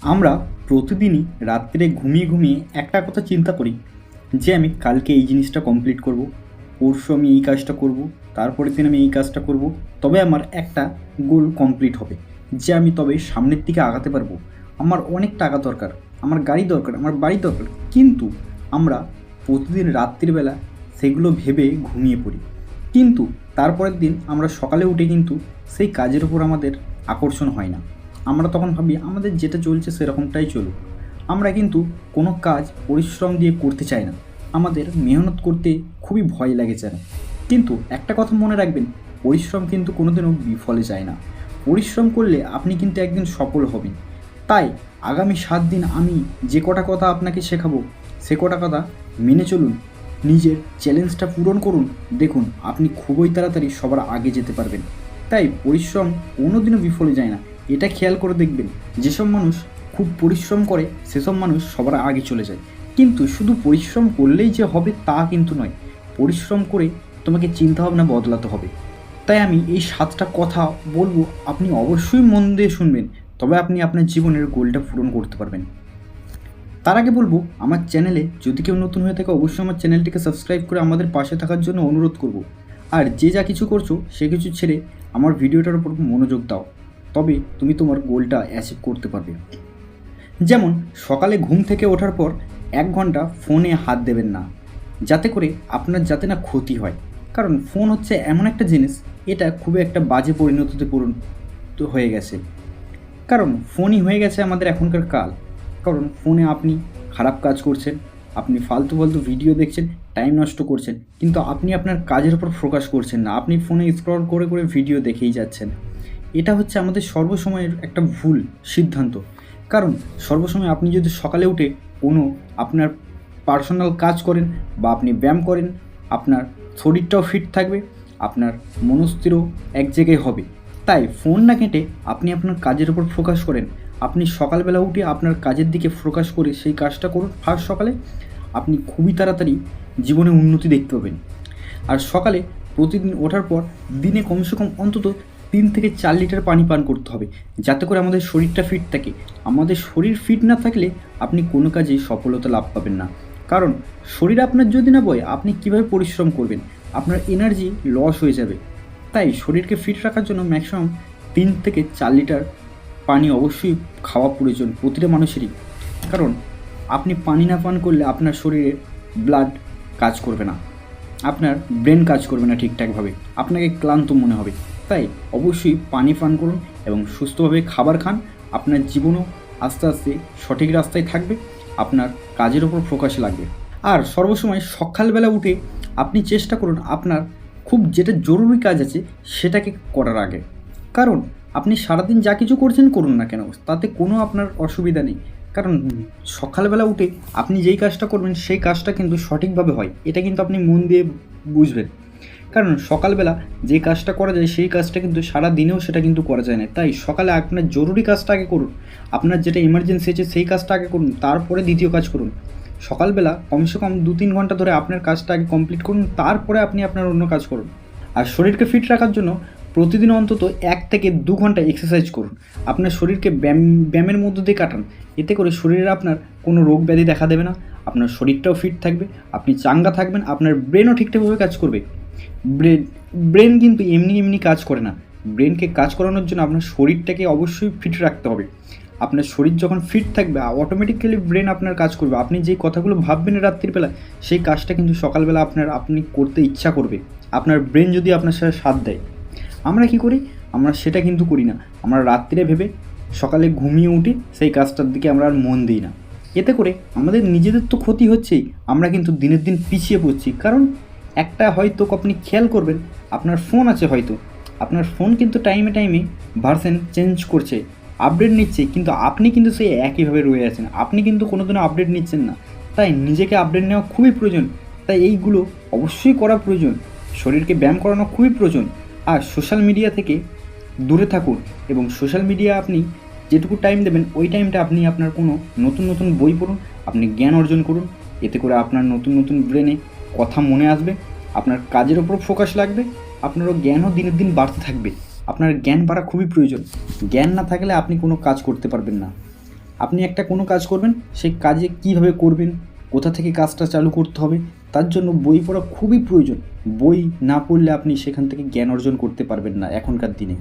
আমরা প্রতিদিনই রাত্রে ঘুমিয়ে ঘুমিয়ে একটা কথা চিন্তা করি যে আমি কালকে এই জিনিসটা কমপ্লিট করব, পরশু আমি এই কাজটা করব, তারপরের দিন আমি এই কাজটা করব, তবে আমার একটা গোল কমপ্লিট হবে, যে আমি তবে সামনের দিকে আগাতে পারবো। আমার অনেক টাকা দরকার, আমার গাড়ি দরকার, আমার বাড়ি দরকার, কিন্তু আমরা প্রতিদিন রাত্রিবেলা সেগুলো ভেবে ঘুমিয়ে পড়ি। কিন্তু তারপরের দিন আমরা সকালে উঠে কিন্তু সেই কাজের উপর আমাদের আকর্ষণ হয় না। আমরা তখন ভাবি আমাদের যেটা চলছে সেরকমটাই চলুক। আমরা কিন্তু কোনো কাজ পরিশ্রম দিয়ে করতে চাই না, আমাদের মেহনত করতে খুবই ভয় লাগে যেন। কিন্তু একটা কথা মনে রাখবেন, পরিশ্রম কিন্তু কোনোদিনও বিফলে যায় না। পরিশ্রম করলে আপনি কিন্তু একদিন সফল হবেন। তাই আগামী 7 দিন আমি যে কটা কথা আপনাকে শেখাবো সে কটা কথা মেনে চলুন, নিজের চ্যালেঞ্জটা পূরণ করুন, দেখুন আপনি খুবই তাড়াতাড়ি সবার আগে যেতে পারবেন। তাই পরিশ্রম কোনোদিনও বিফলে যায় না, এটা খেয়াল করে দেখবেন। যেসব মানুষ খুব পরিশ্রম করে সেসব মানুষ সবার আগে চলে যায়। কিন্তু শুধু পরিশ্রম করলেই যে হবে তা কিন্তু নয়, পরিশ্রম করে তোমাকে চিন্তাভাবনা বদলাতে হবে। তাই আমি এই 7টা কথা বলবো, আপনি অবশ্যই মন দিয়ে শুনবেন, তবে আপনি আপনার জীবনের গোলটা পূরণ করতে পারবেন। তার আগে বলবো, আমার চ্যানেলে যদি কেউ নতুন হয়ে থাকে অবশ্যই আমার চ্যানেলটিকে সাবস্ক্রাইব করে আমাদের পাশে থাকার জন্য অনুরোধ করব। আর যে যা কিছু করছো সে কিছু ছেড়ে আমার ভিডিওটার উপর মনোযোগ দাও, তবে তুমি তোমার গোলটা অ্যাচিভ করতে পারবে। যেমন সকালে ঘুম থেকে ওঠার পর 1 ঘন্টা ফোনে হাত দেবেন না, যাতে করে আপনার যাতে না ক্ষতি হয়। কারণ ফোন হচ্ছে এমন একটা জিনিস, এটা খুবই একটা বাজে পরিণতিতে পরিণত হয়ে গেছে। কারণ ফোনই হয়ে গেছে আমাদের এখনকার কাল। কারণ ফোনে আপনি খারাপ কাজ করছেন, আপনি ফালতু ফালতু ভিডিও দেখছেন, টাইম নষ্ট করছেন, কিন্তু আপনি আপনার কাজের উপর ফোকাস করছেন না, আপনি ফোনে স্ক্রল করে করে ভিডিও দেখেই যাচ্ছেন। এটা হচ্ছে আমাদের সর্বসময়ের একটা ভুল সিদ্ধান্ত। কারণ সর্বসময় আপনি যদি সকালে উঠে কোনো আপনার পার্সোনাল কাজ করেন বা আপনি ব্যায়াম করেন, আপনার শরীরটাও ফিট থাকবে, আপনার মনস্থিরও এক জায়গায় হবে। তাই ফোন না ঘেঁটে আপনি আপনার কাজের উপর ফোকাস করেন। আপনি সকালবেলা উঠে আপনার কাজের দিকে ফোকাস করে সেই কাজটা করুন ফার্স্ট সকালে, আপনি খুবই তাড়াতাড়ি জীবনে উন্নতি দেখতে পাবেন। আর সকালে প্রতিদিন ওঠার পর দিনে কমসে কম অন্তত 3 থেকে 4 লিটার পানি পান করতে হবে, যাতে করে আমাদের শরীরটা ফিট থাকে। আমাদের শরীর ফিট না থাকলে আপনি কোনো কাজেই সফলতা লাভ পাবেন না। কারণ শরীর আপনার যদি না বয় আপনি কীভাবে পরিশ্রম করবেন, আপনার এনার্জি লস হয়ে যাবে। তাই শরীরকে ফিট রাখার জন্য ম্যাক্সিমাম 3 থেকে 4 লিটার পানি অবশ্যই খাওয়া প্রয়োজন প্রতিটা মানুষেরই। কারণ আপনি পানি না পান করলে আপনার শরীরে ব্লাড কাজ করবে না, আপনার ব্রেন কাজ করবে না ঠিকঠাকভাবে, আপনাকে ক্লান্ত মনে হবে। তাই অবশ্যই পানি পান করুন এবং সুস্থভাবে খাবার খান, আপনার জীবনও আস্তে আস্তে সঠিক রাস্তায় থাকবে, আপনার কাজের ওপর ফোকাস লাগবে। আর সর্বসময় সকালবেলা উঠে আপনি চেষ্টা করুন আপনার খুব যেটা জরুরি কাজ আছে সেটাকে করার আগে। কারণ আপনি সারাদিন যা কিছু করছেন করুন না কেন, তাতে কোনো আপনার অসুবিধা নেই। কারণ সকালবেলা উঠে আপনি যেই কাজটা করবেন সেই কাজটা কিন্তু সঠিকভাবে হয়, এটা কিন্তু আপনি মন দিয়ে বুঝবেন। কারণ সকালবেলা যে কাজটা করা যায় সেই কাজটা কিন্তু সারা দিনেও সেটা কিন্তু করা যায় না। তাই সকালে আপনার জরুরি কাজটা আগে করুন, আপনার যেটা ইমার্জেন্সি আছে সেই কাজটা আগে করুন, তারপরে দ্বিতীয় কাজ করুন। সকালবেলা কমসে কম 2-3 ঘন্টা ধরে আপনার কাজটা আগে কমপ্লিট করুন, তারপরে আপনি আপনার অন্য কাজ করুন। আর শরীরকে ফিট রাখার জন্য প্রতিদিন অন্তত 1 থেকে 2 ঘন্টা এক্সারসাইজ করুন, আপনার শরীরকে ব্যায়ামের মধ্য দিয়ে কাটান। এতে করে শরীরে আপনার কোনো রোগ ব্যাধি দেখা দেবে না, আপনার শরীরটাও ফিট থাকবে, আপনি চাঙ্গা থাকবেন, আপনার ব্রেনও ঠিকঠাকভাবে কাজ করবে। ব্রেন কিন্তু এমনি এমনি কাজ করে না, ব্রেনকে কাজ করানোর জন্য আপনার শরীরটাকে অবশ্যই ফিট রাখতে হবে। আপনার শরীর যখন ফিট থাকবে অটোমেটিক্যালি ব্রেন আপনার কাজ করবে। আপনি যেই কথাগুলো ভাববেন রাত্রিবেলা সেই কাজটা কিন্তু সকালবেলা আপনি করতে ইচ্ছা করবে, আপনার ব্রেন যদি আপনার সাথে সাথ দেয়। আমরা কি করি, আমরা সেটা কিন্তু করি না, আমরা রাত্রে ভেবে সকালে ঘুমিয়ে উঠি, সেই কাজটার দিকে আমরা আর মন দিই না। এতে করে আমাদের নিজেদের তো ক্ষতি হচ্ছেই, আমরা কিন্তু দিনের দিন পিছিয়ে পড়ছি। কারণ একটা হয়তো আপনি খেয়াল করবেন, আপনার ফোন আছে হয়তো, আপনার ফোন কিন্তু টাইমে টাইমে ভার্সন চেঞ্জ করছে, আপডেট নিচ্ছে, কিন্তু আপনি কিন্তু সেই একইভাবে রয়ে আছেন, আপনি কিন্তু কোনোদিনও আপডেট নিচ্ছেন না। তাই নিজেকে আপডেট নেওয়া খুবই প্রয়োজন, তাই এইগুলো অবশ্যই করা প্রয়োজন। শরীরকে ব্যায়াম করানো খুবই প্রয়োজন। আর সোশ্যাল মিডিয়া থেকে দূরে থাকুন, এবং সোশ্যাল মিডিয়া আপনি যেটুকু টাইম দেবেন ওই টাইমটা আপনি আপনার কোনো নতুন নতুন বই পড়ুন, আপনি জ্ঞান অর্জন করুন। এতে করে আপনার নতুন নতুন ব্রেনে কথা মনে আসবে, আপনার কাজের ওপর ফোকাস লাগবে, আপনারও জ্ঞানও দিনের দিন বাড়তে থাকবে। আপনার জ্ঞান বাড়া খুবই প্রয়োজন, জ্ঞান না থাকলে আপনি কোনো কাজ করতে পারবেন না। আপনি একটা কোনো কাজ করবেন, সেই কাজে কীভাবে করবেন, কোথা থেকে কাজটা চালু করতে হবে, তার জন্য বই পড়া খুবই প্রয়োজন। বই না পড়লে আপনি সেখান থেকে জ্ঞান অর্জন করতে পারবেন না এখনকার দিনে।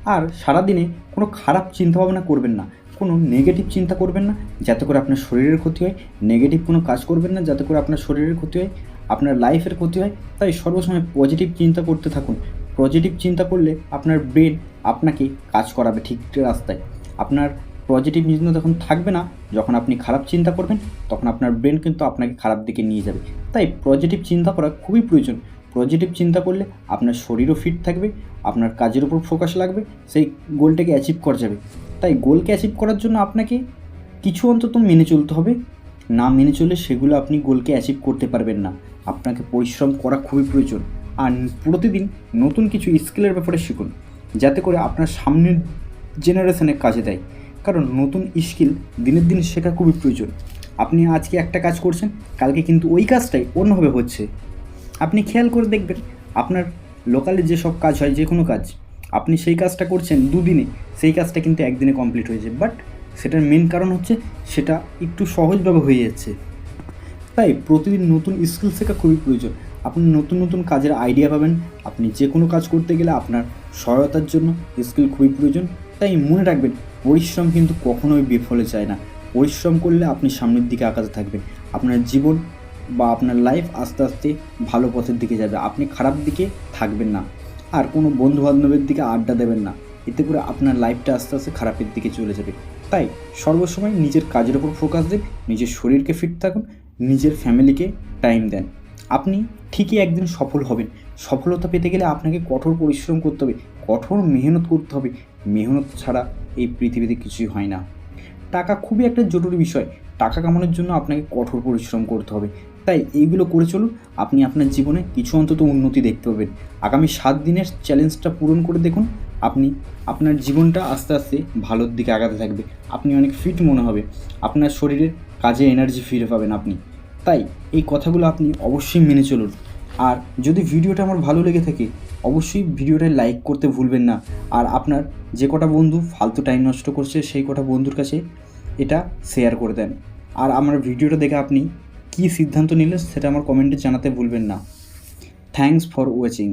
আর সারাদিনে কোনো খারাপ চিন্তাভাবনা করবেন না, কোনো নেগেটিভ চিন্তা করবেন না যাতে করে আপনার শরীরের ক্ষতি হয়, নেগেটিভ কোনো কাজ করবেন না যাতে করে আপনার শরীরের ক্ষতি হয়, আপনার লাইফের ক্ষতি হয়। তাই সর্বসময় পজিটিভ চিন্তা করতে থাকুন। পজিটিভ চিন্তা করলে আপনার ব্রেন আপনাকে কাজ করাবে ঠিক রাস্তায়। আপনার পজিটিভ চিন্তা যখন থাকবে না, যখন আপনি খারাপ চিন্তা করবেন, তখন আপনার ব্রেন কিন্তু আপনাকে খারাপ দিকে নিয়ে যাবে। তাই পজিটিভ চিন্তা করা খুবই প্রয়োজন। পজিটিভ চিন্তা করলে আপনার শরীরও ফিট থাকবে, আপনার কাজের উপর ফোকাস লাগবে, সেই গোলটাকে অ্যাচিভ করা যাবে। তাই গোলকে অ্যাচিভ করার জন্য আপনাকে কিছু অন্তত মেনে চলতে হবে। না মেনে চললে সেগুলো আপনি গোলকে অ্যাচিভ করতে পারবেন না। আপনাকে পরিশ্রম করা খুবই প্রয়োজন। আর প্রতিদিন নতুন কিছু স্কিলের ব্যাপারে শিখুন যাতে করে আপনার সামনের জেনারেশনে কাজে দেয়। কারণ নতুন স্কিল দিনের দিন শেখা খুবই প্রয়োজন। আপনি আজকে একটা কাজ করছেন, কালকে কিন্তু ওই কাজটাই অন্যভাবে হচ্ছে। আপনি খেয়াল করে দেখবেন আপনার লোকালে যেসব কাজ হয়, যে কোনো কাজ আপনি সেই কাজটা করছেন দুদিনে, সেই কাজটা কিন্তু একদিনে কমপ্লিট হয়েছে। বাট সেটার মেন কারণ হচ্ছে সেটা একটু সহজভাবে হয়ে যাচ্ছে। তাই প্রতিদিন নতুন স্কিল শেখা খুবই প্রয়োজন। আপনি নতুন নতুন কাজের আইডিয়া পাবেন। আপনি যে কোনো কাজ করতে গেলে আপনার সহায়তার জন্য স্কিল খুবই প্রয়োজন। তাই মনে রাখবেন, পরিশ্রম কিন্তু কখনোই বিফলে যায় না। পরিশ্রম করলে আপনি সামনের দিকে আগাতে থাকবেন। আপনার জীবন বা আপনার লাইফ আস্তে আস্তে ভালো পথের দিকে যাবে। আপনি খারাপ দিকে থাকবেন না। আর কোনো বন্ধুবান্ধবের দিকে আড্ডা দেবেন না, এতে করে আপনার লাইফটা আস্তে আস্তে খারাপের দিকে চলে যাবে। তাই সর্বসময় নিজের কাজের ওপর ফোকাস দিন, নিজের শরীরকে ফিট থাকুন, নিজের ফ্যামিলিকে টাইম দেন। আপনি ঠিকই একদিন সফল হবেন। সফলতা পেতে গেলে আপনাকে কঠোর পরিশ্রম করতে হবে, কঠোর মেহনত করতে হবে। মেহনত ছাড়া এই পৃথিবীতে কিছুই হয় না। টাকা খুবই একটা জরুরি বিষয়। টাকা কামানোর জন্য আপনাকে কঠোর পরিশ্রম করতে হবে। তাই এইগুলো করে চলুন, আপনি আপনার জীবনে কিছু অন্তত উন্নতি দেখতে পাবেন। আগামী 7 দিনের চ্যালেঞ্জটা পূরণ করে দেখুন, আপনি আপনার জীবনটা আস্তে আস্তে ভালোর দিকে আগাতে থাকবে। আপনি অনেক ফিট মনে হবে, আপনার শরীরের কাজে এনার্জি ফিরে পাবেন আপনি। তাই এই কথাগুলো আপনি অবশ্যই মেনে চলুন। আর যদি ভিডিওটা আমার ভালো লেগে থাকে, অবশ্যই ভিডিওটা লাইক করতে ভুলবেন না। আর আপনার যে কটা বন্ধু ফালতু টাইম নষ্ট করছে, সেই কটা বন্ধুর কাছে এটা শেয়ার করে দেন। আর আমার ভিডিওটা দেখে আপনি কী সিদ্ধান্ত নিলেন সেটা আমার কমেন্টে জানাতে ভুলবেন না। Thanks for watching.